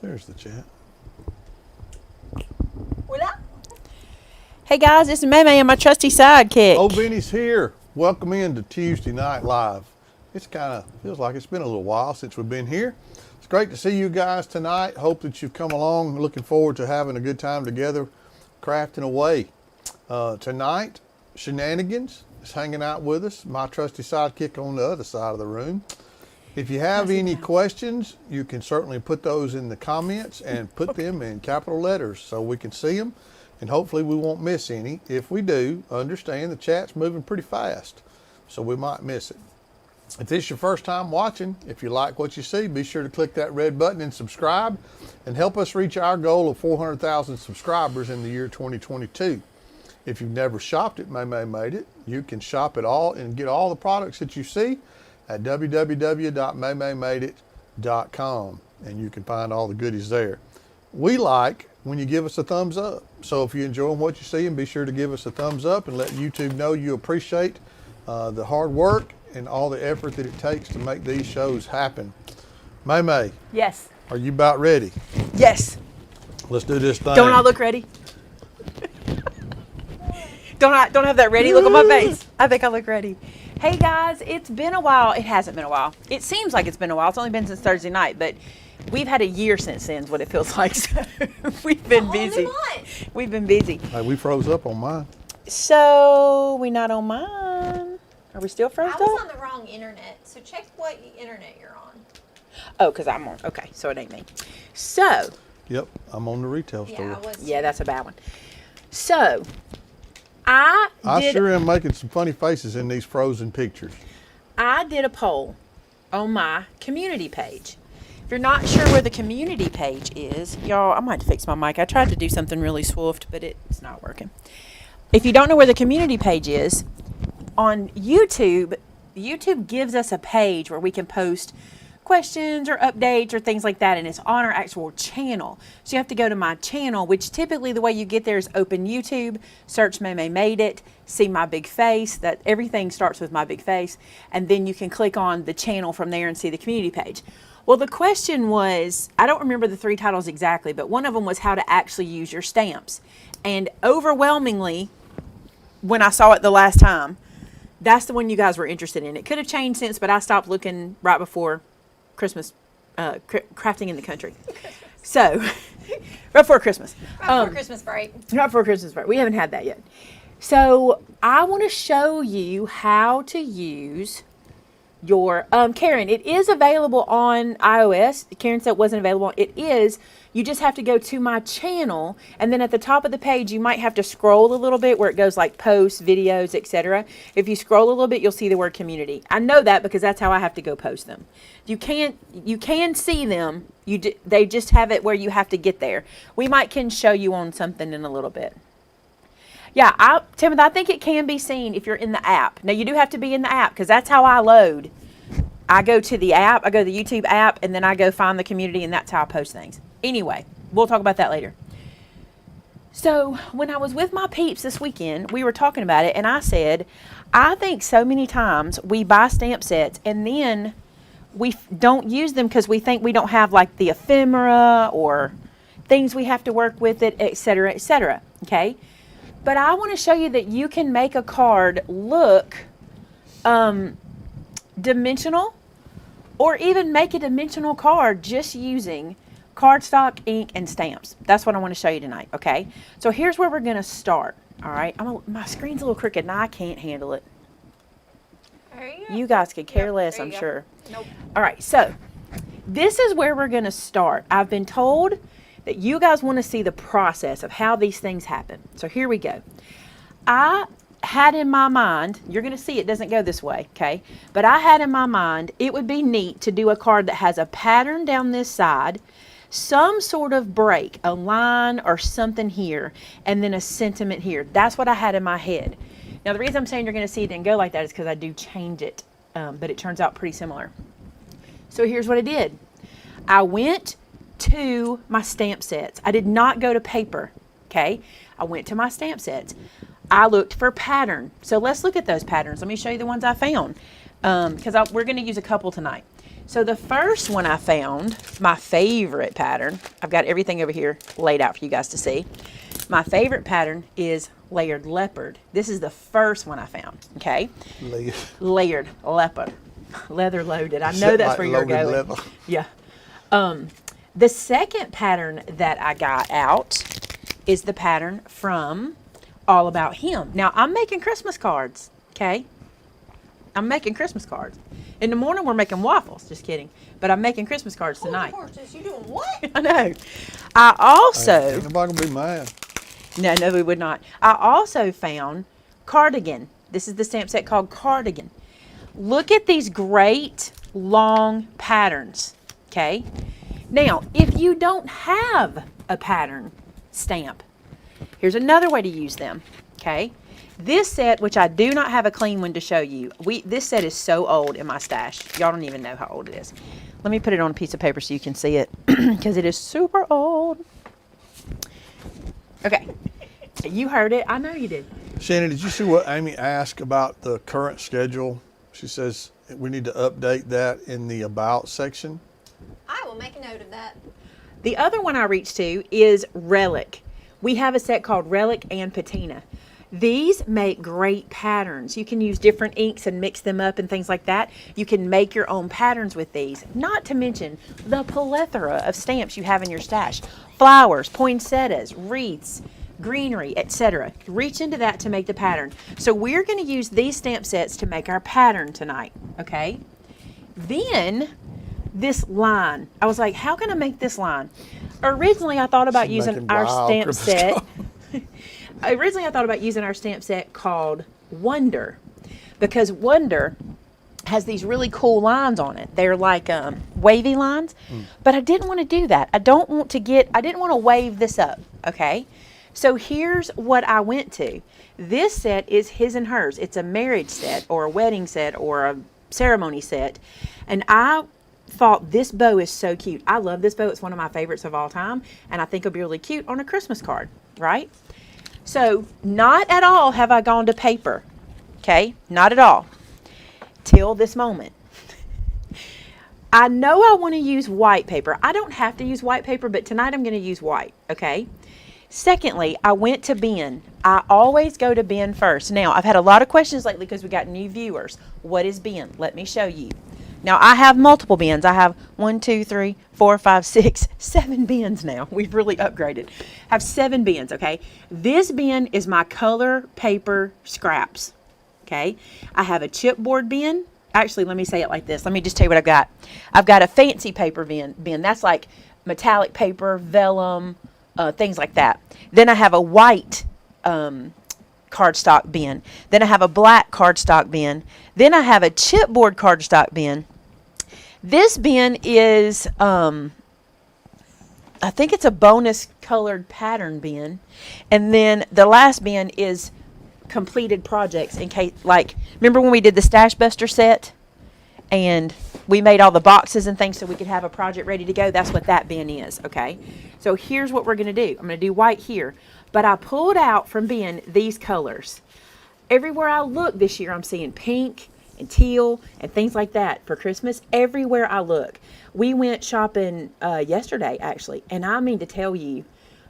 There's the chat. Hola. Hey guys, this is Maymay and my trusty sidekick. Oh, Benny's here. Welcome into Tuesday Night Live. It's kind of feels like it's been a little while since we've been here. It's great to see you guys tonight. Hope that you've come along. Looking forward to having a good time together, crafting away. Tonight, Shenanigans is hanging out with us. My trusty sidekick on the other side of the room. If you have any questions, you can certainly put those in the comments and put them in capital letters so we can see them. And hopefully we won't miss any. If we do, understand the chat's moving pretty fast, so we might miss it. If this is your first time watching, if you like what you see, be sure to click that red button and subscribe and help us reach our goal of 400,000 subscribers in the year 2022. If you've never shopped at Maymay Made It, you can shop it all and get all the products that you see at www.MaymayMadeIt.com, and you can find all the goodies there. We like when you give us a thumbs up. So if you're enjoying what you see, and be sure to give us a thumbs up and let YouTube know you appreciate the hard work and all the effort that it takes to make these shows happen. Maymay. Yes. Are you about ready? Yes. Let's do this thing. Don't I look ready? Don't I have that ready look on my face? I think I look ready. Hey guys, it's been a while. It hasn't been a while. It seems like it's been a while. It's only been since Thursday night, but we've had a year since then is what it feels like. So we've been busy. We've been busy. Hey, we froze up on mine. So we not on mine. Are we still frozen up? I was on the wrong internet, so check what internet you're on. Oh, because I'm on. Okay, so it ain't me. So. Yep, I'm on the retail store. Yeah, that's a bad one. So, I sure am making some funny faces in these frozen pictures. I did a poll on my community page. If you're not sure where the community page is, y'all, I might have to fix my mic. I tried to do something really swift, but it's not working. If you don't know where the community page is, on YouTube, YouTube gives us a page where we can post questions or updates or things like that, and it's on our actual channel. So you have to go to my channel, which typically the way you get there is open YouTube, search Maymay Made It, see my big face. That everything starts with my big face, and then you can click on the channel from there and see the community page. Well, the question was, I don't remember the 3 titles exactly, but one of them was how to actually use your stamps. And overwhelmingly, when I saw it the last time, that's the one you guys were interested in. It could have changed since, but I stopped looking right before Christmas, crafting in the country. So, right before Christmas. Right before Christmas break. Right before Christmas break. We haven't had that yet. So, I want to show you how to use your, Karen, it is available on iOS. Karen said it wasn't available. It is. You just have to go to my channel, and then at the top of the page, you might have to scroll a little bit where it goes like posts, videos, etc. If you scroll a little bit, you'll see the word community. I know that because that's how I have to go post them. You can see them. They just have it where you have to get there. We can show you on something in a little bit. Yeah, Timothy, I think it can be seen if you're in the app. Now, you do have to be in the app because that's how I load. I go to the app, I go to the YouTube app, and then I go find the community, and that's how I post things. Anyway, we'll talk about that later. So, when I was with my peeps this weekend, we were talking about it, and I said, I think so many times we buy stamp sets, and then we don't use them because we think we don't have, like, the ephemera or things we have to work with it, etc., etc., okay? But I want to show you that you can make a card look dimensional, or even make a dimensional card just using cardstock, ink, and stamps. That's what I want to show you tonight, okay? So here's where we're going to start, all right? My screen's a little crooked, and I can't handle it. You guys could care less, I'm sure. Nope. All right, so this is where we're going to start. I've been told that you guys want to see the process of how these things happen. So here we go. I had in my mind, you're going to see it doesn't go this way, okay? But I had in my mind it would be neat to do a card that has a pattern down this side, some sort of break, a line or something here, and then a sentiment here. That's what I had in my head. Now, the reason I'm saying you're going to see it didn't go like that is because I do change it, but it turns out pretty similar. So here's what I did. I went to my stamp sets. I did not go to paper, okay? I went to my stamp sets. I looked for pattern. So let's look at those patterns. Let me show you the ones I found because we're going to use a couple tonight. So the first one I found, my favorite pattern, I've got everything over here laid out for you guys to see. My favorite pattern is layered leopard. This is the first one I found, okay? Layered leopard. Leather loaded. I know that's where you're going. Leather. Yeah. The second pattern that I got out is the pattern from All About Him. Now, I'm making Christmas cards, okay? I'm making Christmas cards. In the morning, we're making waffles. Just kidding. But I'm making Christmas cards tonight. You doing what? I know. I also... Ain't nobody gonna be mad. No, we would not. I also found cardigan. This is the stamp set called cardigan. Look at these great long patterns, okay? Now, if you don't have a pattern stamp, here's another way to use them, okay? This set, which I do not have a clean one to show you, this set is so old in my stash. Y'all don't even know how old it is. Let me put it on a piece of paper so you can see it, because it is super old. Okay, you heard it. I know you did. Shannon, did you see what Amy asked about the current schedule? She says we need to update that in the About section. I will make a note of that. The other one I reached to is Relic. We have a set called Relic and Patina. These make great patterns. You can use different inks and mix them up and things like that. You can make your own patterns with these. Not to mention the plethora of stamps you have in your stash. Flowers, poinsettias, wreaths, greenery, etc. Reach into that to make the pattern. So we're going to use these stamp sets to make our pattern tonight, okay? Then this line. I was like, how can I make this line? Originally, I thought about using our stamp set. Originally, I thought about using our stamp set called Wonder, because Wonder has these really cool lines on it. They're like wavy lines, but I didn't want to do that. I didn't want to wave this up, okay? So here's what I went to. This set is his and hers. It's a marriage set or a wedding set or a ceremony set, and I thought this bow is so cute. I love this bow. It's one of my favorites of all time, and I think it'll be really cute on a Christmas card, right? So not at all have I gone to paper, okay? Not at all, till this moment. I know I want to use white paper. I don't have to use white paper, but tonight I'm going to use white, okay? Secondly, I went to Ben. I always go to Ben first. Now, I've had a lot of questions lately because we got new viewers. What is Ben? Let me show you. Now, I have multiple bins. I have 1, 2, 3, 4, 5, 6, 7 bins now. We've really upgraded. I have 7 bins, okay? This bin is my color paper scraps, okay? I have a chipboard bin. Actually, let me say it like this. Let me just tell you what I've got. I've got a fancy paper bin. That's like metallic paper, vellum, things like that. Then I have a white cardstock bin. Then I have a black cardstock bin. Then I have a chipboard cardstock bin. This bin is, I think it's a bonus colored pattern bin. And then the last bin is completed projects in case, like, remember when we did the Stash Buster set? And we made all the boxes and things so we could have a project ready to go. That's what that bin is, okay? So here's what we're going to do. I'm going to do white here. But I pulled out from bin these colors. Everywhere I look this year, I'm seeing pink and teal and things like that for Christmas. Everywhere I look. We went shopping yesterday, actually. And I mean to tell you,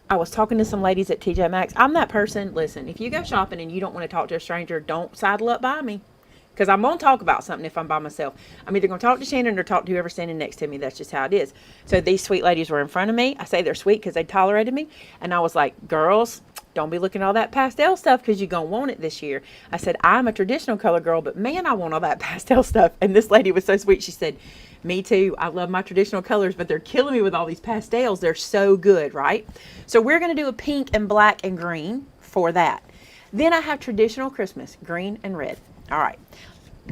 I was talking to some ladies at TJ Maxx. I'm that person, listen, if you go shopping and you don't want to talk to a stranger, don't sidle up by me. Because I'm going to talk about something if I'm by myself. I'm either going to talk to Shannon or talk to whoever's standing next to me. That's just how it is. So these sweet ladies were in front of me. I say they're sweet because they tolerated me. And I was like, girls, don't be looking at all that pastel stuff because you're going to want it this year. I said, I'm a traditional color girl, but man, I want all that pastel stuff. And this lady was so sweet. She said, me too. I love my traditional colors, but they're killing me with all these pastels. They're so good, right? So we're going to do a pink and black and green for that. Then I have traditional Christmas, green and red. All right.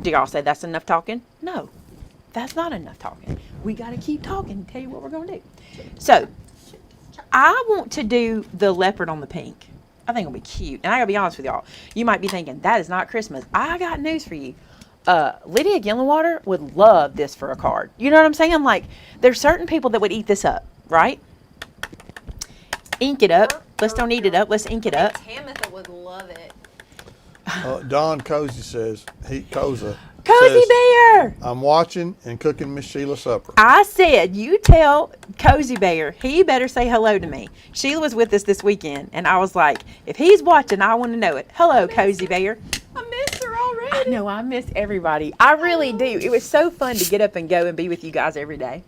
Do y'all say that's enough talking? No, that's not enough talking. We got to keep talking and tell you what we're going to do. So I want to do the leopard on the pink. I think it'll be cute. And I got to be honest with y'all. You might be thinking, that is not Christmas. I got news for you. Lydia Gillenwater would love this for a card. You know what I'm saying? Like, there's certain people that would eat this up, right? Ink it up. Let's don't eat it up. Let's ink it up. Tamitha would love it. Don Cozy says, Cozy says, Bear. I'm watching and cooking Miss Sheila supper. I said, you tell Cozy Bear he better say hello to me. Sheila was with us this weekend, and I was like, if he's watching, I want to know it. Hello, Cozy Bear. I miss her already. I know, I miss everybody. I really do. It was so fun to get up and go and be with you guys every day.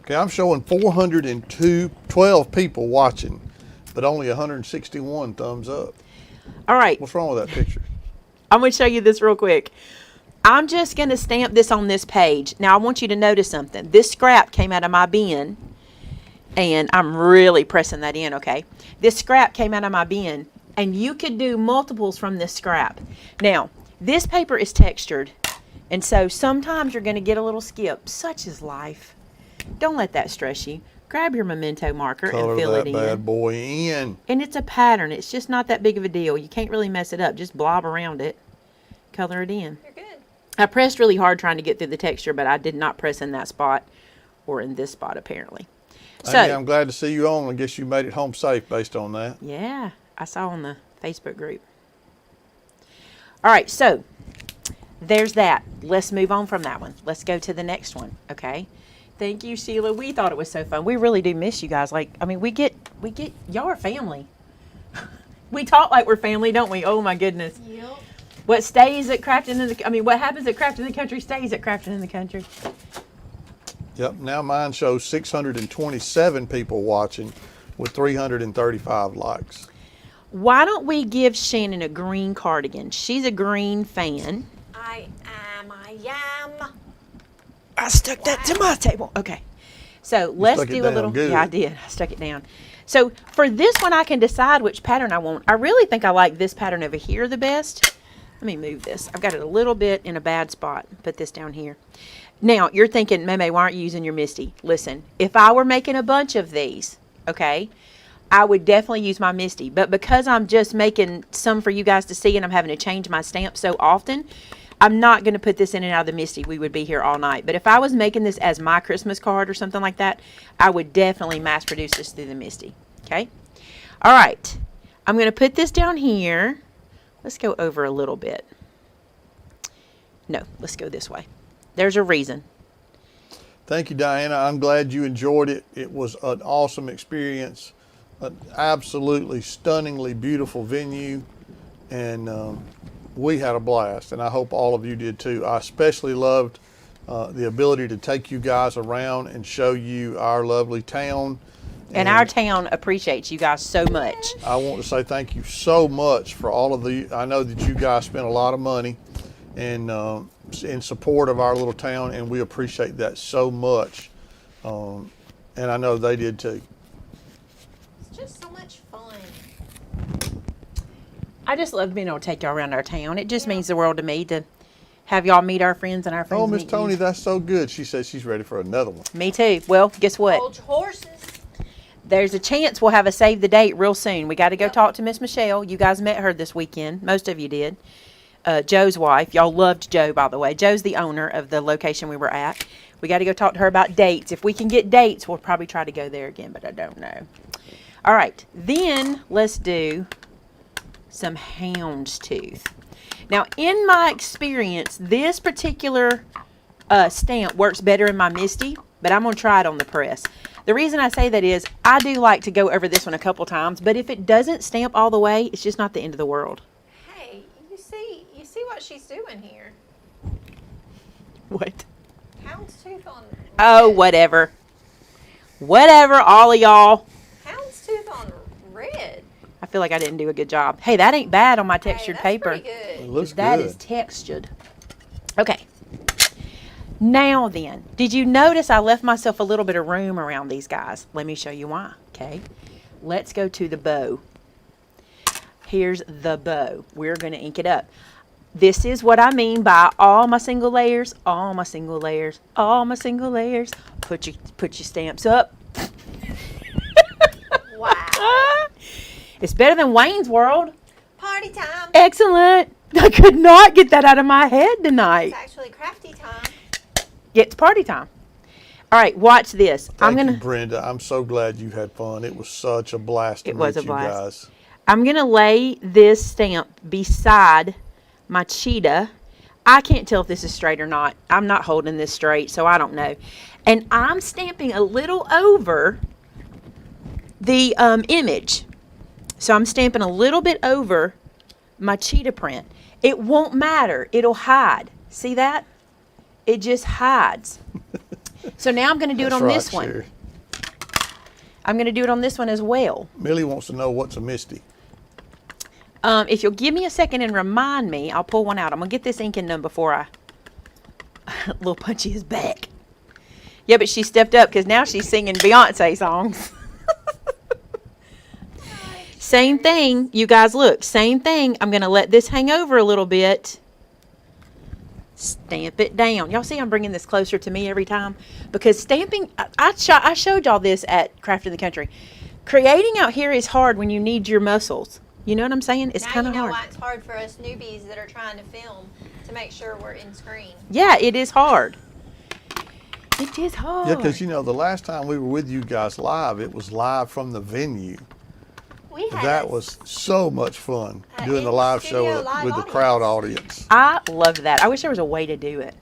Okay, I'm showing 412 people watching, but only 161 thumbs up. All right, What's wrong with that picture? I'm going to show you this real quick. I'm just going to stamp this on this page. Now, I want you to notice something. This scrap came out of my bin, and I'm really pressing that in, okay? This scrap came out of my bin, and you could do multiples from this scrap. Now, this paper is textured, and so sometimes you're going to get a little skip. Such is life. Don't let that stress you. Grab your memento marker Color and fill that it bad in. boy in. And it's a pattern. It's just not that big of a deal. You can't really mess it up. Just blob around it. Color it in. You're good. I pressed really hard trying to get through the texture, but I did not press in that spot or in this spot, apparently. So, Amy, I'm glad to see you on. I guess you made it home safe based on that. yeah, I saw on the Facebook group. All right, so there's that. Let's move on from that one. Let's go to the next one, okay? Thank you, Sheila. We thought it was so fun. We really do miss you guys. Like, I mean, we get y'all are family. We talk like we're family, don't we? Oh my goodness. Yep. What stays at Crafting in the, I mean, what happens at Crafting in the Country stays at Crafting in the Country. Yep, now mine shows 627 people watching with 335 likes. Why don't we give Shannon a green cardigan? She's a green fan. I am. I stuck that to my table. Okay. So let's stuck it do a down little. good. Yeah, I did. I stuck it down. So for this one, I can decide which pattern I want. I really think I like this pattern over here the best. Let me move this. I've got it a little bit in a bad spot. Put this down here. Now, you're thinking, Maymay, why aren't you using your Misty? Listen, if I were making a bunch of these, okay, I would definitely use my Misty. But because I'm just making some for you guys to see and I'm having to change my stamp so often, I'm not going to put this in and out of the Misty. We would be here all night. But if I was making this as my Christmas card or something like that, I would definitely mass produce this through the Misty. Okay? All right. I'm going to put this down here. Let's go over a little bit. No, let's go this way. There's a reason. Thank you, Diana. I'm glad you enjoyed it. It was an awesome experience, an absolutely stunningly beautiful venue, and we had a blast, and I hope all of you did too. I especially loved the ability to take you guys around and show you our lovely town. And our town appreciates you guys so much. I want to say thank you so much for all of the, I know that you guys spent a lot of money and in support of our little town, and we appreciate that so much. And I know they did too. It's just so much fun. I just love being able to take y'all around our town. It just means the world to me to have y'all meet our friends and our friends Oh, Miss meet Tony, you. that's so good. She says she's ready for another one. Me too. Well, guess what? Hold your horses. There's a chance we'll have a save the date real soon. We got to go talk to Miss Michelle. You guys met her this weekend. Most of you did. Joe's wife. Y'all loved Joe, by the way. Joe's the owner of the location we were at. We got to go talk to her about dates. If we can get dates, we'll probably try to go there again, but I don't know. All right. Then let's do some houndstooth. Now, in my experience, this particular stamp works better in my Misty, but I'm going to try it on the press. The reason I say that is I do like to go over this one a couple times, but if it doesn't stamp all the way, it's just not the end of the world. Hey, you see what she's doing here? What? Houndstooth on. Oh, whatever. Whatever, all of y'all. Houndstooth on red. I feel like I didn't do a good job. Hey, that ain't bad on my Hey, textured that's paper. pretty good. It looks That good. is textured. Okay. Now then, did you notice I left myself a little bit of room around these guys? Let me show you why, okay? Let's go to the bow. Here's the bow. We're going to ink it up. This is what I mean by all my single layers, all my single layers, all my single layers. Put your stamps up. Wow. It's better than Wayne's World. Party time. Excellent. I could not get that out of my head tonight. It's actually crafty time. It's party time. All right, watch this. Thank you, Brenda. I'm so glad you had fun. It was such a blast to It was meet a you blast. guys. I'm going to lay this stamp beside my cheetah. I can't tell if this is straight or not. I'm not holding this straight, so I don't know. And I'm stamping a little over the image. So I'm stamping a little bit over my cheetah print. It won't matter. It'll hide. See that? It just hides. So now I'm going to do it on this one. Sherry. I'm going to do it on this one as well. Millie wants to know what's a Misty. If you'll give me a second and remind me, I'll pull one out. I'm going to get this inking done before I... Little Punchy is back. Yeah, but she stepped up because now she's singing Beyonce songs. Same thing. You guys look. Same thing. I'm going to let this hang over a little bit. Stamp it down. Y'all see I'm bringing this closer to me every time? Because stamping... I showed y'all this at Craft in the Country. Creating out here is hard when you need your muscles. You know what I'm saying? It's kind of hard. Now you know why it's hard for us newbies that are trying to film to make sure we're in screen. Yeah, it is hard. It is hard. Yeah, because, the last time we were with you guys live, it was live from the venue. We had That was so much fun, doing the live show in-studio live with the crowd audience. I loved that. I wish there was a way to do it.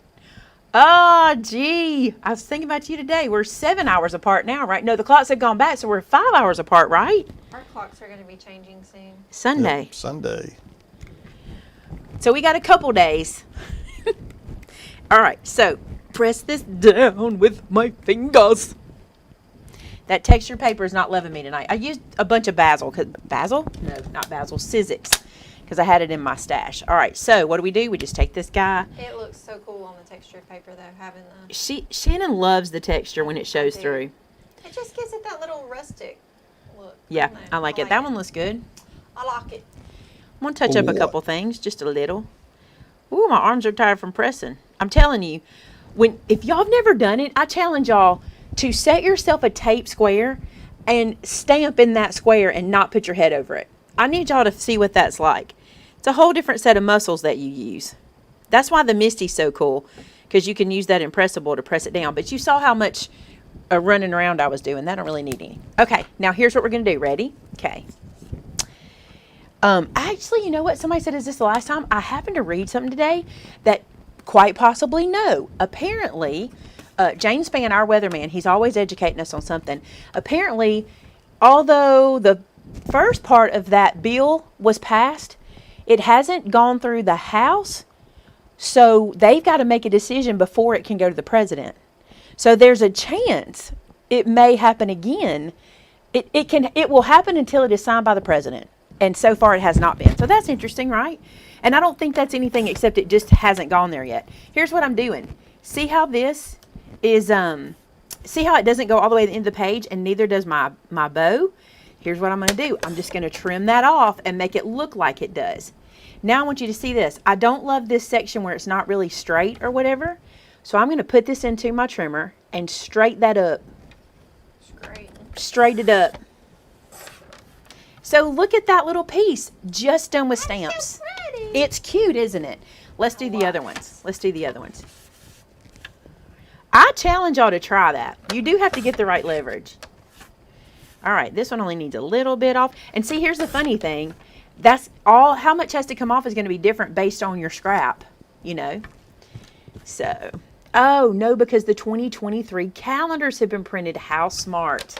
Oh, gee. I was thinking about you today. We're 7 hours apart now, right? No, the clocks have gone back, so we're 5 hours apart, right? Our clocks are going to be changing soon. Sunday. Yep, Sunday. So we got a couple days. All right, so press this down with my fingers. That texture paper is not loving me tonight. I used a bunch of basil. Basil? No, not basil. Sizzix. Because I had it in my stash. All right, so what do? We just take this guy. It looks so cool on the texture paper, though, having the... Shannon loves the texture when it shows through. It just gives it that little rustic look. Yeah, don't know. I like it. That one looks good. I like it. I'm going to touch up a couple things, just a little. Ooh, my arms are tired from pressing. I'm telling you, if y'all have never done it, I challenge y'all to set yourself a tape square and stamp in that square and not put your head over it. I need y'all to see what that's like. It's a whole different set of muscles that you use. That's why the Misty's so cool, because you can use that impressible to press it down. But you saw how much running around I was doing. That don't really need any. Okay, now here's what we're going to do. Ready? Okay. Actually, you know what? Somebody said, is this the last time? I happened to read something today that quite possibly no. Apparently, James Spann, our weatherman, he's always educating us on something. Apparently, although the first part of that bill was passed, it hasn't gone through the House, so they've got to make a decision before it can go to the president. So there's a chance it may happen again. It will happen until it is signed by the president. And so far it has not been. So that's interesting, right? And I don't think that's anything except it just hasn't gone there yet. Here's what I'm doing. See how this is, see how it doesn't go all the way to the end of the page, and neither does my bow? Here's what I'm going to do. I'm just going to trim that off and make it look like it does. Now I want you to see this. I don't love this section where it's not really straight or whatever. So I'm going to put this into my trimmer and straighten that up. Straight it up. So look at that little piece just done with stamps. So pretty. It's cute, isn't it? Let's do the other ones. Let's do the other ones. I challenge y'all to try that. You do have to get the right leverage. All right, this one only needs a little bit off. And see, here's the funny thing. That's all, how much has to come off is going to be different based on your scrap, you know. So, oh, no, because the 2023 calendars have been printed. How smart.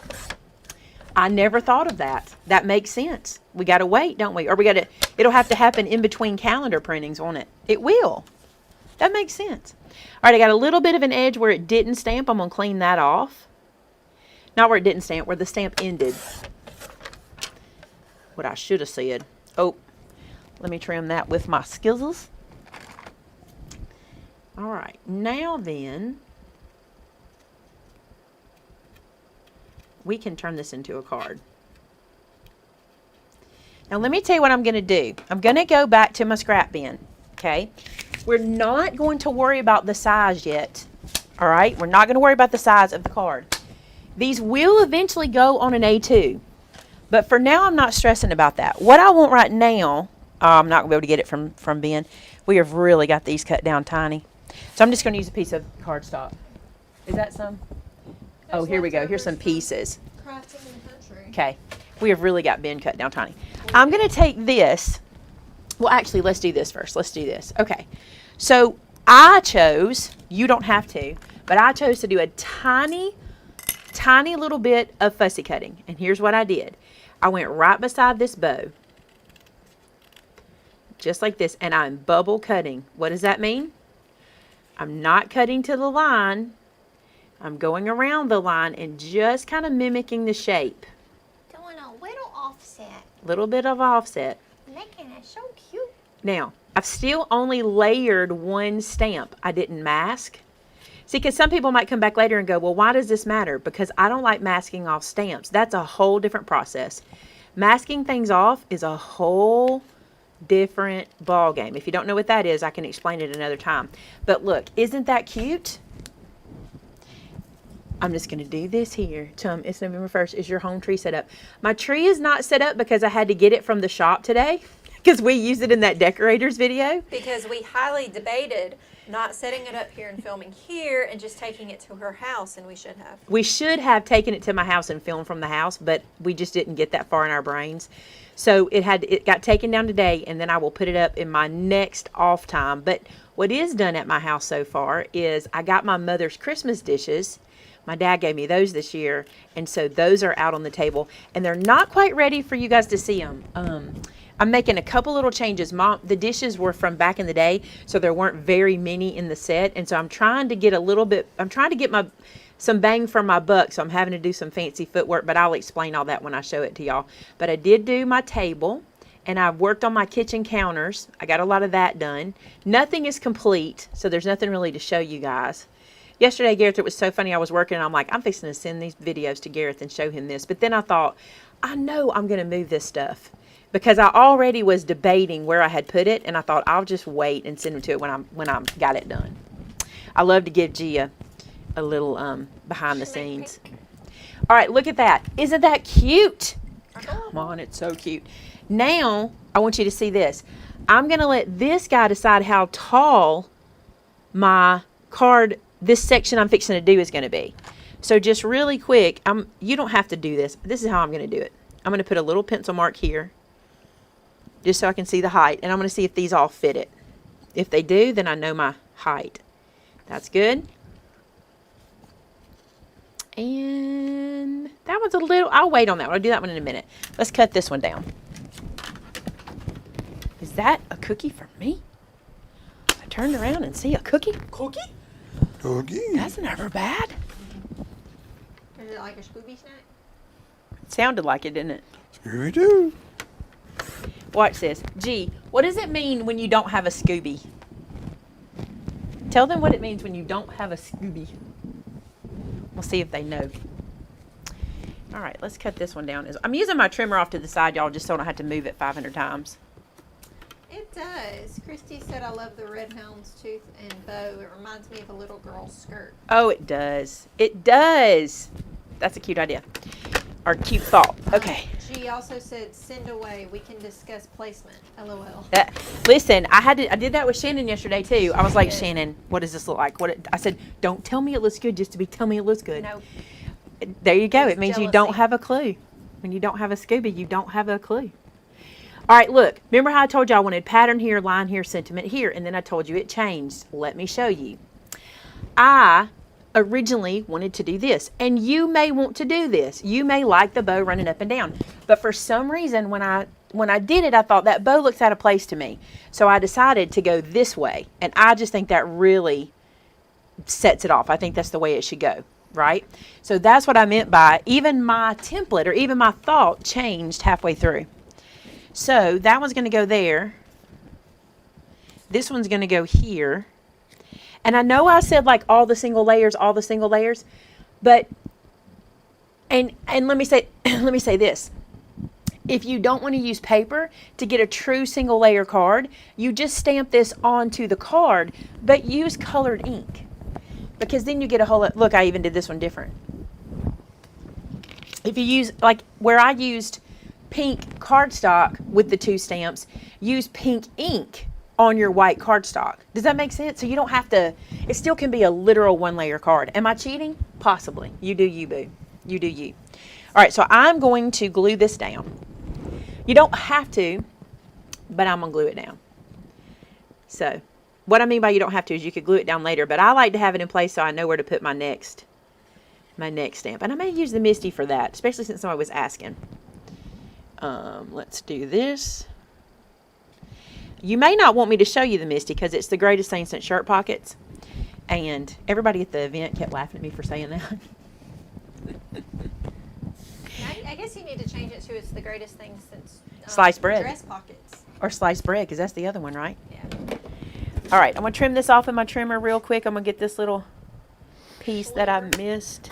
I never thought of that. That makes sense. We got to wait, don't we? Or it'll have to happen in between calendar printings, won't it? It will. That makes sense. All right, I got a little bit of an edge where it didn't stamp. I'm going to clean that off. Not where it didn't stamp, where the stamp ended. What I should have said. Oh, let me trim that with my skizzles. All right, now then, we can turn this into a card. Now let me tell you what I'm going to do. I'm going to go back to my scrap bin, okay? We're not going to worry about the size yet, all right? We're not going to worry about the size of the card. These will eventually go on an A2, but for now I'm not stressing about that. What I want right now, I'm not going to be able to get it from Ben. We have really got these cut down tiny. So I'm just going to use a piece of cardstock. Is that some? Oh, here we go. Here's some pieces. Crafting in the Country. Okay. We have really got Ben cut down tiny. I'm going to take this. Well, actually, let's do this first. Let's do this. Okay. So I chose, you don't have to, but I chose to do a tiny little bit of fussy cutting. And here's what I did. I went right beside this bow, just like this, and I'm bubble cutting. What does that mean? I'm not cutting to the line. I'm going around the line and just kind of mimicking the shape. Doing a little offset. Little bit of offset. Making it so cute. Now, I've still only layered one stamp. I didn't mask. See, because some people might come back later and go, well, why does this matter? Because I don't like masking off stamps. That's a whole different process. Masking things off is a whole different ball game. If you don't know what that is, I can explain it another time. But look, isn't that cute? I'm just going to do this here. It's November 1st. Is your home tree set up? My tree is not set up because I had to get it from the shop today because we used it in that decorators video. Because we highly debated not setting it up here and filming here and just taking it to her house, and we should have. We should have taken it to my house and filmed from the house, but we just didn't get that far in our brains. So it got taken down today, and then I will put it up in my next off time. But what is done at my house so far is I got my mother's Christmas dishes. My dad gave me those this year, and so those are out on the table, and they're not quite ready for you guys to see them. I'm making a couple little changes. The dishes were from back in the day, so there weren't very many in the set, and so I'm trying to get some bang for my buck, so I'm having to do some fancy footwork, but I'll explain all that when I show it to y'all. But I did do my table, and I've worked on my kitchen counters. I got a lot of that done. Nothing is complete, so there's nothing really to show you guys. Yesterday, Gareth, it was so funny. I was working, and I'm like, I'm fixing to send these videos to Gareth and show him this. But then I thought, I know I'm going to move this stuff because I already was debating where I had put it, and I thought I'll just wait and send them to it when I got it done. I love to give Gia a little behind the scenes. All right, look at that. Isn't that cute? Come on, it's so cute. Now, I want you to see this. I'm going to let this guy decide how tall my card, this section I'm fixing to do is going to be. So just really quick, you don't have to do this. This is how I'm going to do it. I'm going to put a little pencil mark here just so I can see the height. And I'm going to see if these all fit it. If they do, then I know my height. That's good. And that one's a little, I'll wait on that one. I'll do that one in a minute. Let's cut this one down. Is that a cookie for me? I turned around and see a cookie. Cookie? Cookie. That's never bad. Is it like a Scooby snack? It sounded like it, didn't it? Scooby-Doo. Watch this. Gee, what does it mean when you don't have a Scooby? Tell them what it means when you don't have a Scooby. We'll see if they know. All right, let's cut this one down. I'm using my trimmer off to the side, y'all, just so I don't have to move it 500 times. It does. Christy said, I love the red houndstooth and bow. It reminds me of a little girl's skirt. Oh, it does. It does. That's a cute idea. Or cute thought. Okay. She also said, send away. We can discuss placement. LOL. Listen, I did that with Shannon yesterday too. I was like, Shannon, what does this look like? I said, don't tell me it looks good just to be tell me it looks good. No. There you go. It's It means jealousy. you don't have a clue. When you don't have a Scooby, you don't have a clue. All right, look. Remember how I told you I wanted pattern here, line here, sentiment here, and then I told you it changed. Let me show you. I originally wanted to do this, and you may want to do this. You may like the bow running up and down, but for some reason when I did it, I thought that bow looks out of place to me. So I decided to go this way, and I just think that really sets it off. I think that's the way it should go, right? So that's what I meant by even my template or even my thought changed halfway through. So that one's going to go there. This one's going to go here. And I know I said like all the single layers, but and let me say this. If you don't want to use paper to get a true single layer card, you just stamp this onto the card, but use colored ink. Because then you get a whole lot, look, I even did this one different. If you use, like where I used pink cardstock with the two stamps, use pink ink on your white cardstock. Does that make sense? So you don't have to, it still can be a literal one layer card. Am I cheating? Possibly. You do you, boo. You do you. All right, so I'm going to glue this down. You don't have to, but I'm going to glue it down. So what I mean by you don't have to is you could glue it down later, but I like to have it in place so I know where to put my next stamp. And I may use the Misty for that, especially since somebody was asking. Let's do this. You may not want me to show you the Misty because it's the greatest thing since shirt pockets. And everybody at the event kept laughing at me for saying that. I guess you need to change it to it's the greatest thing since Sliced bread. dress pockets. Or sliced bread, because that's the other one, right? Yeah. All right, I'm going to trim this off with my trimmer real quick. I'm going to get this little piece that I missed.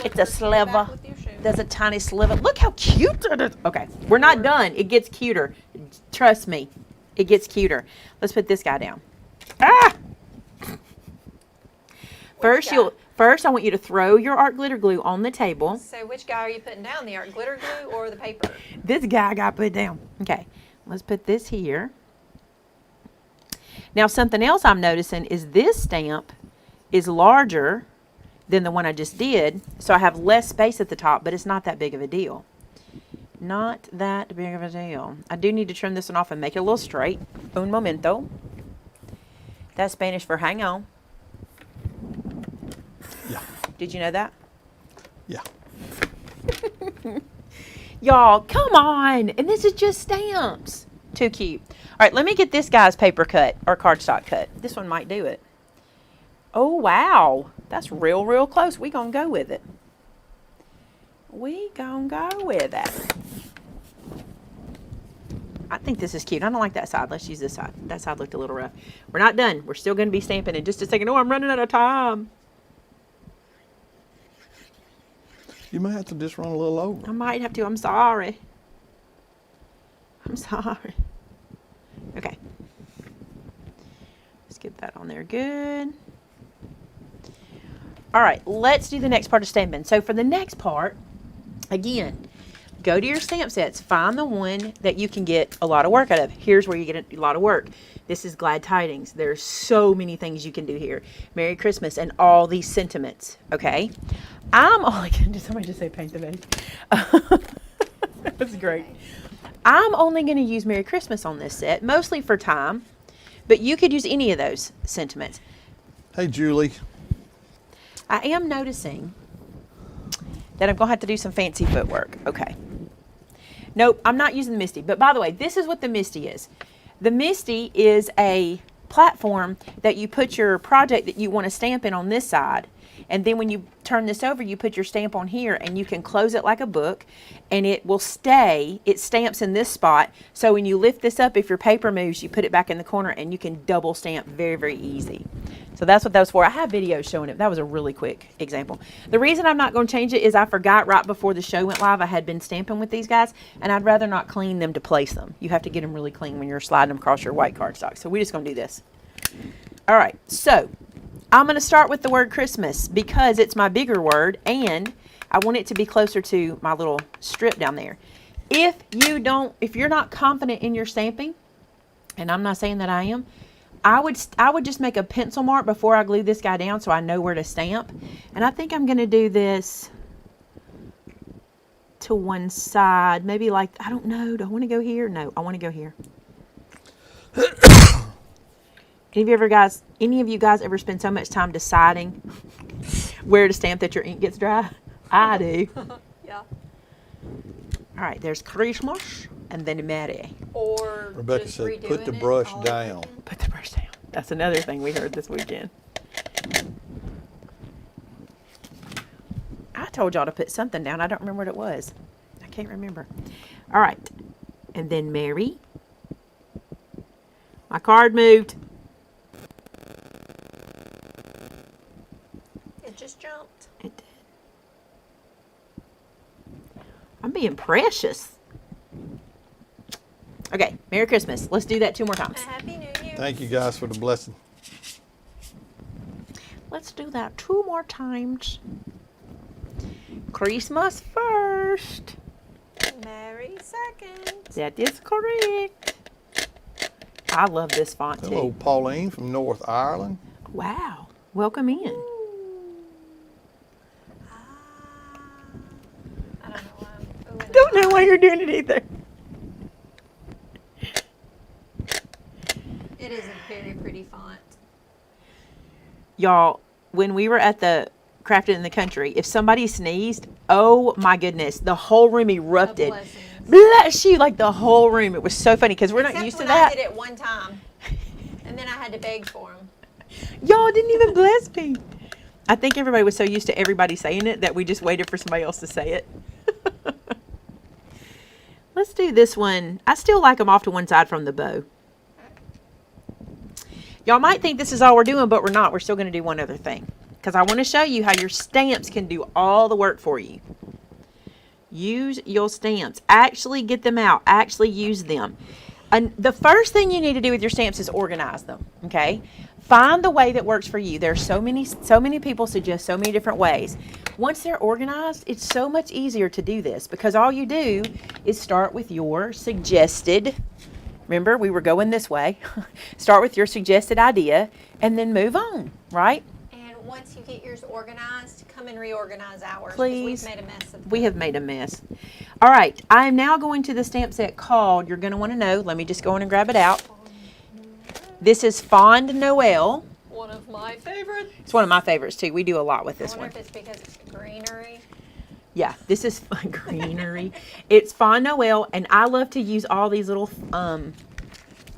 It's a sliver. There's a tiny sliver. Look how cute it is. Okay, we're not done. It gets cuter. Trust me, it gets cuter. Let's put this guy down. Ah! First, I want you to throw your art glitter glue on the table. So which guy are you putting down, the art glitter glue or the paper? This guy got put down. Okay, let's put this here. Now, something else I'm noticing is this stamp is larger than the one I just did, so I have less space at the top, but it's not that big of a deal. Not that big of a deal. I do need to trim this one off and make it a little straight. Un momento. That's Spanish for hang on. Yeah. Did you know that? Yeah. Y'all, come on. And this is just stamps. Too cute. All right, let me get this guy's paper cut or cardstock cut. This one might do it. Oh, wow. That's real, real close. We gonna go with it. We gonna go with it. I think this is cute. I don't like that side. Let's use this side. That side looked a little rough. We're not done. We're still going to be stamping in just a second. Oh, I'm running out of time. You may have to just run a little over. I might have to. I'm sorry. I'm sorry. Okay. Let's get that on there good. All right. Let's do the next part of stamping. So for the next part, again, go to your stamp sets. Find the one that you can get a lot of work out of. Here's where you get a lot of work. This is Glad Tidings. There's so many things you can do here. Merry Christmas and all these sentiments. Okay. I'm only going to, somebody just say paint the base. That's great. I'm only going to use Merry Christmas on this set, mostly for time, but you could use any of those sentiments. Hey, Julie. I am noticing that I'm going to have to do some fancy footwork. Okay. Nope, I'm not using the Misty. But by the way, this is what the Misty is. The Misty is a platform that you put your project that you want to stamp in on this side. And then when you turn this over, you put your stamp on here and you can close it like a book and it will stay. It stamps in this spot. So when you lift this up, if your paper moves, you put it back in the corner and you can double stamp very, very easy. So that's what that was for. I have videos showing it. That was a really quick example. The reason I'm not going to change it is I forgot right before the show went live I had been stamping with these guys and I'd rather not clean them to place them. You have to get them really clean when you're sliding them across your white cardstock. So we're just going to do this. All right. So I'm going to start with the word Christmas because it's my bigger word and I want it to be closer to my little strip down there. If you're not confident in your stamping, and I'm not saying that I am, I would just make a pencil mark before I glue this guy down so I know where to stamp. And I think I'm going to do this to one side. Maybe like, I don't know. Do I want to go here? No, I want to go here. Any of you guys ever spend so much time deciding where to stamp that your ink gets dry? I do. Yeah. All right, there's Christmas and then Mary. Or Rebecca just said, put the redoing it brush all down. over. Put the brush down. That's another thing we heard this weekend. I told y'all to put something down. I don't remember what it was. I can't remember. All right. And then Mary. My card moved. It just jumped. It did. I'm being precious. Okay, Merry Christmas. Let's do that 2 more times. A Happy New Year. Thank you guys for the blessing. Let's do that 2 more times. Christmas first. Merry second. That is correct. I love this font Hello, too. Pauline from North Ireland. Wow. Welcome in. I don't know why I'm oohing Don't know why you're doing it either. It is a font. Y'all, when we were at the Crafted in the Country, if somebody sneezed, oh my goodness, the whole room erupted. blessings. Bless you, like the whole room. It was so funny because we're not Except used to when that. I did it one time, and then I had to beg for them. Y'all didn't even bless me. I think everybody was so used to everybody saying it that we just waited for somebody else to say it. Let's do this one. I still like them off to one side from the bow. Y'all might think this is all we're doing, but we're not. We're still going to do one other thing. Because I want to show you how your stamps can do all the work for you. Use your stamps. Actually get them out. Actually use them. And the first thing you need to do with your stamps is organize them. Okay? Find the way that works for you. There's so many people suggest so many different ways. Once they're organized, it's so much easier to do this because all you do is start with your suggested. Remember, we were going this way. Start with your suggested idea and then move on, right? And once you get yours organized, come and reorganize ours. 'Cause Please. We've made a mess of them. We have made a mess. All right, I am now going to the stamp set called, you're going to want to know, let me just go in and grab it out. This is Fond Noel. One of my favorites. It's one of my favorites too. We do a lot with this I one. wonder if it's because it's greenery. Yeah, this is greenery. It's Fond Noel, and I love to use all these little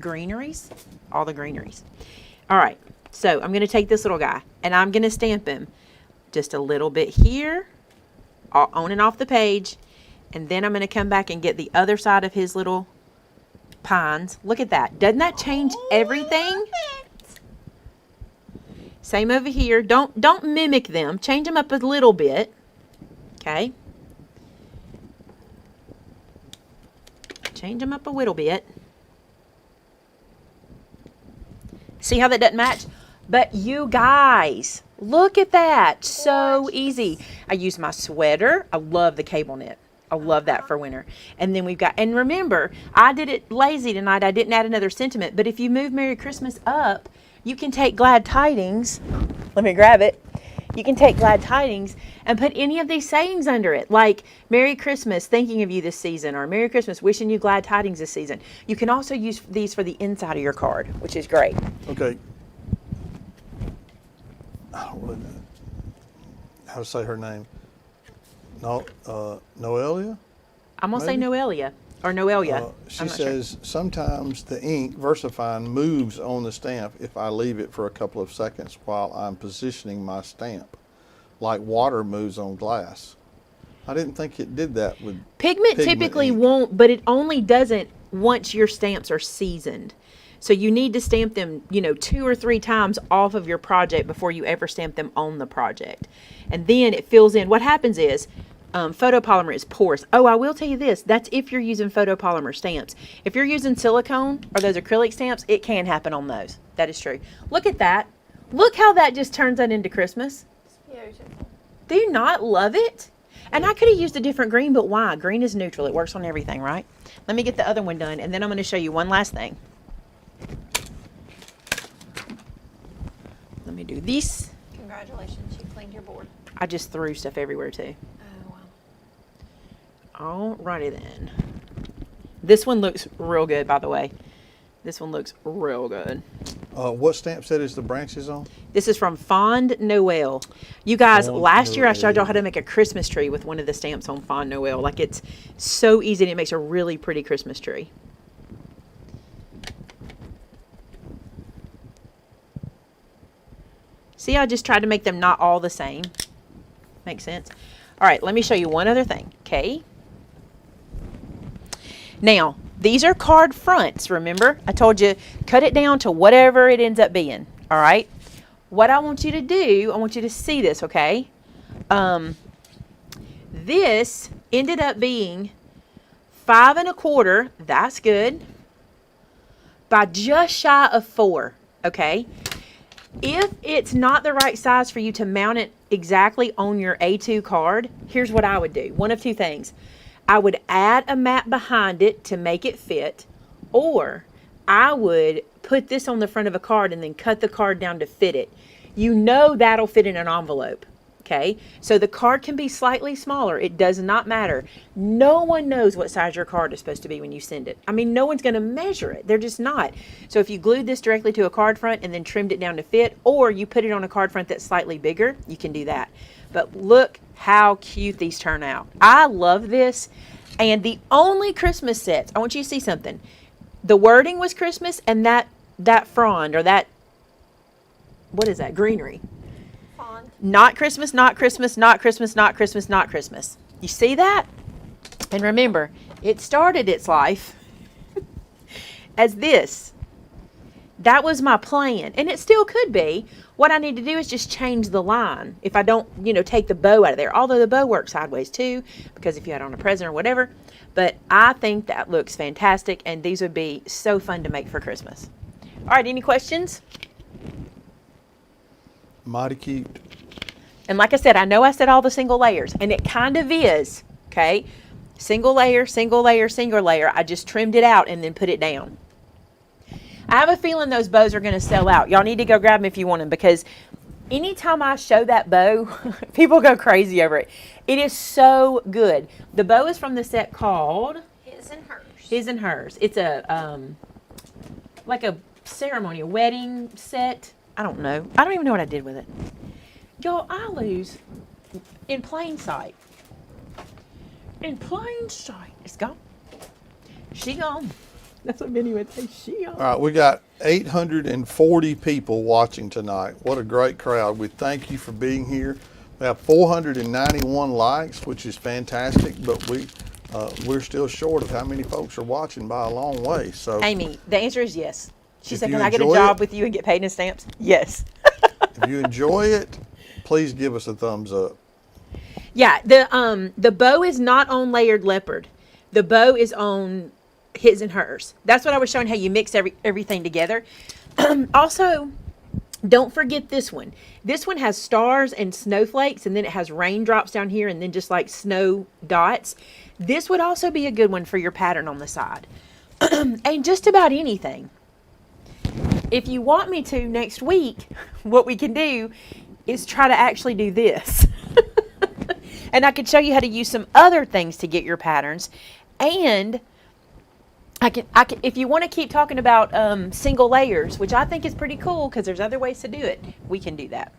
greeneries. All the greeneries. All right, so I'm going to take this little guy, and I'm going to stamp him just a little bit here, on and off the page, and then I'm going to come back and get the other side of his little pines. Look at that. Doesn't that change everything? Same over here. Don't mimic them. Change them up a little bit. Okay. Change them up a little bit. See how that doesn't match? But you guys, look at that. So easy. I use my sweater. I love the cable knit. I love that for winter. And then we've got, and remember, I did it lazy tonight. I didn't add another sentiment. But if you move Merry Christmas up, you can take Glad Tidings. Let me grab it. You can take Glad Tidings and put any of these sayings under it. Like, Merry Christmas, thinking of you this season. Or Merry Christmas, wishing you Glad Tidings this season. You can also use these for the inside of your card, which is great. Okay. I don't really know how to say her name. No, Noelia? I'm going to say Maybe? Noelia. Or Noelia. She I'm not sure. says, sometimes the ink, VersaFine, moves on the stamp if I leave it for a couple of seconds while I'm positioning my stamp, like water moves on glass. I didn't think it did that with Pigment typically ink. won't, but it only doesn't once your stamps are seasoned. So you need to stamp them, 2 or 3 times off of your project before you ever stamp them on the project. And then it fills in. What happens is, photopolymer is porous. Oh, I will tell you this. That's if you're using photopolymer stamps. If you're using silicone or those acrylic stamps, it can happen on those. That is true. Look at that. Look how that just turns that into Christmas. It's beautiful. Do you not love it? And I could have used a different green, but why? Green is neutral. It works on everything, right? Let me get the other one done, and then I'm going to show you one last thing. Let me do this. Congratulations, you cleaned your board. I just threw stuff everywhere, too. Oh, wow. Alrighty then. This one looks real good, by the way. This one looks real good. What stamp set is the branches on? This is from Fond Noel. You guys, Fond last year I showed y'all Noel. how to make a Christmas tree with one of the stamps on Fond Noel. Like, it's so easy and it makes a really pretty Christmas tree. See, I just tried to make them not all the same. Makes sense? All right, let me show you one other thing, okay? Now, these are card fronts, remember? I told you, cut it down to whatever it ends up being, all right? What I want you to do, I want you to see this, okay? This ended up being 5 1/4, that's good, by just shy of 4, okay? If it's not the right size for you to mount it exactly on your A2 card, here's what I would do. One of 2 things. I would add a mat behind it to make it fit, or I would put this on the front of a card and then cut the card down to fit it. You know that'll fit in an envelope, Okay, so the card can be slightly smaller. It does not matter. No one knows what size your card is supposed to be when you send it. I mean, no one's going to measure it. They're just not. So if you glued this directly to a card front and then trimmed it down to fit, or you put it on a card front that's slightly bigger, you can do that. But look how cute these turn out. I love this. And the only Christmas sets, I want you to see something. The wording was Christmas, and that frond, or that, what is that, greenery? Not Christmas, not Christmas, not Christmas, not Christmas, not Christmas. You see that? And remember, it started its life as this. That was my plan. And it still could be. What I need to do is just change the line. If I don't, take the bow out of there. Although the bow works sideways too, because if you had on a present or whatever. But I think that looks fantastic. And these would be so fun to make for Christmas. All right, any questions? Mighty cute. And like I said, I know I said all the single layers, and it kind of is, okay? Single layer, single layer, single layer. I just trimmed it out and then put it down. I have a feeling those bows are going to sell out. Y'all need to go grab them if you want them, because anytime I show that bow, people go crazy over it. It is so good. The bow is from the set called His and Hers. His and Hers. It's a, like a ceremony, a wedding set. I don't know. I don't even know what I did with it. Y'all, I lose in plain sight. In plain sight. It's gone. She gone. That's what Benny would say. She gone. All right, we got 840 people watching tonight. What a great crowd. We thank you for being here. We have 491 likes, which is fantastic, but we're still short of how many folks are watching by a long way. So, Amy, the answer is yes. She If said, you can I get a enjoy job it- with you and get paid in stamps? Yes. if you enjoy it, please give us a thumbs up. Yeah, the bow is not on layered leopard. The bow is on His and Hers. That's what I was showing, how you mix everything together. Also, don't forget this one. This one has stars and snowflakes, and then it has raindrops down here, and then just like snow dots. This would also be a good one for your pattern on the side. And just about anything. If you want me to next week, what we can do is try to actually do this. And I could show you how to use some other things to get your patterns. And I can if you want to keep talking about single layers, which I think is pretty cool because there's other ways to do it, we can do that.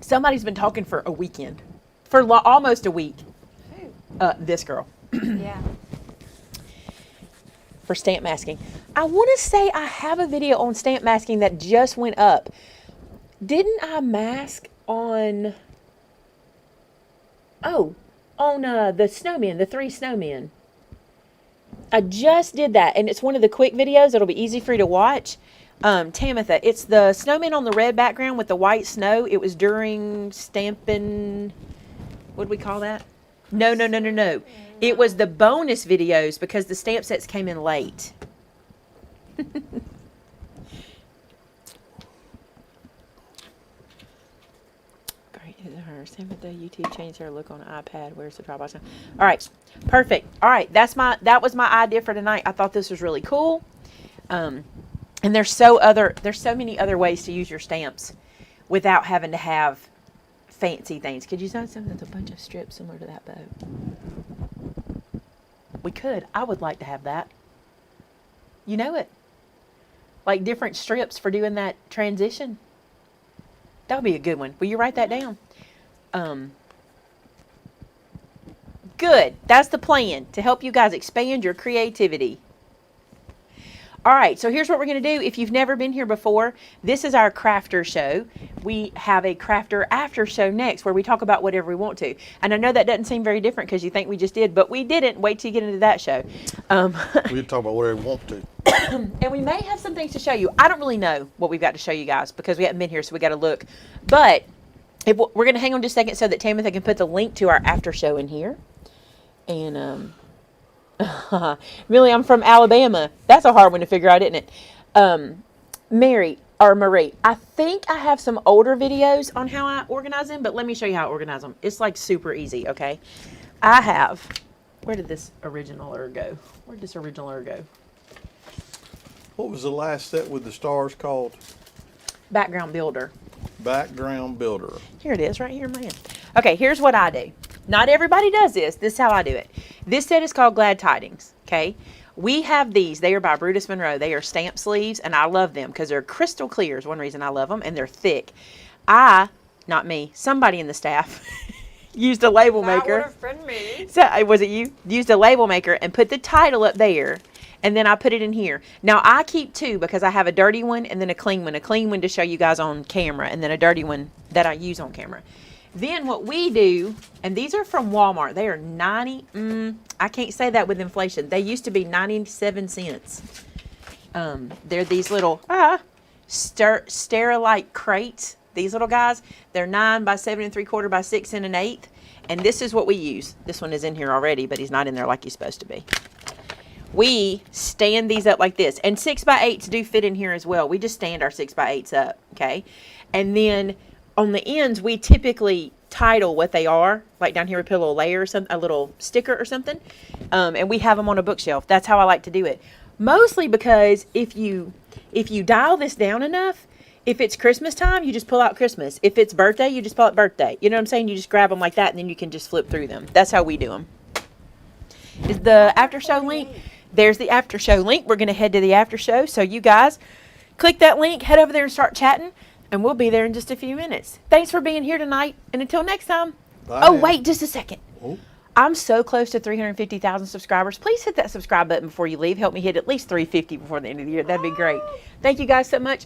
Somebody's been talking for a weekend, for almost a week. Who? This girl. Yeah. For stamp masking. I want to say I have a video on stamp masking that just went up. Didn't I mask on the snowmen, the 3 snowmen? I just did that, and it's one of the quick videos. It'll be easy for you to watch. Tamitha, it's the snowman on the red background with the white snow. It was during stamping, what do we call that? No. It was the bonus videos because the stamp sets came in late. Great. Tamitha, YouTube changed her look on iPad. Where's the Dropbox? All right. Perfect. All right. That was my idea for tonight. I thought this was really cool. And there's so many other ways to use your stamps without having to have fancy things. Could you sign something with a bunch of strips similar to that bow? We could. I would like to have that. You know it. Like different strips for doing that transition. That would be a good one. Will you write that down? Good. That's the plan, to help you guys expand your creativity. All right, so here's what we're going to do. If you've never been here before, this is our crafter show. We have a crafter after show next where we talk about whatever we want to. And I know that doesn't seem very different because you think we just did, but we didn't. Wait till you get into that show. We can talk about whatever we want to. And we may have some things to show you. I don't really know what we've got to show you guys because we haven't been here, so we got to look. But if we're going to hang on just a second so that Tamitha can put the link to our after show in here. And really, I'm from Alabama. That's a hard one to figure out, isn't it? Marie, I think I have some older videos on how I organize them, but let me show you how I organize them. It's like super easy, okay? I have, where did this original go? What was the last set with the stars called? Background builder. Background builder. Here it is, right here, man. Okay, here's what I do. Not everybody does this. This is how I do it. This set is called Glad Tidings, okay? We have these. They are by Brutus Monroe. They are stamp sleeves, and I love them because they're crystal clear is one reason I love them, and they're thick. Not me, somebody in the staff used a label maker. That would have been me. So, was it you? Used a label maker and put the title up there, and then I put it in here. Now, I keep two because I have a dirty one and then a clean one. A clean one to show you guys on camera, and then a dirty one that I use on camera. Then what we do, and these are from Walmart. They are I can't say that with inflation. They used to be 97 cents. They're these little Sterilite crates. These little guys. They're 9 by 7 3/4 by 6 1/8. And this is what we use. This one is in here already, but he's not in there like he's supposed to be. We stand these up like this. And 6 by 8s do fit in here as well. We just stand our 6 by 8s up, okay? And then on the ends, we typically title what they are. Like down here, we put a little layer or something, a little sticker or something. And we have them on a bookshelf. That's how I like to do it. Mostly because if you dial this down enough, if it's Christmas time, you just pull out Christmas. If it's birthday, you just pull out birthday. You know what I'm saying? You just grab them like that, and then you can just flip through them. That's how we do them. Is the after show link? There's the after show link. We're going to head to the after show. So you guys click that link, head over there and start chatting, and we'll be there in just a few minutes. Thanks for being here tonight, and until next time. Bye. Oh, wait just a second. Oh. I'm so close to 350,000 subscribers. Please hit that subscribe button before you leave. Help me hit at least 350 before the end of the year. That'd be great. Thank you guys so much.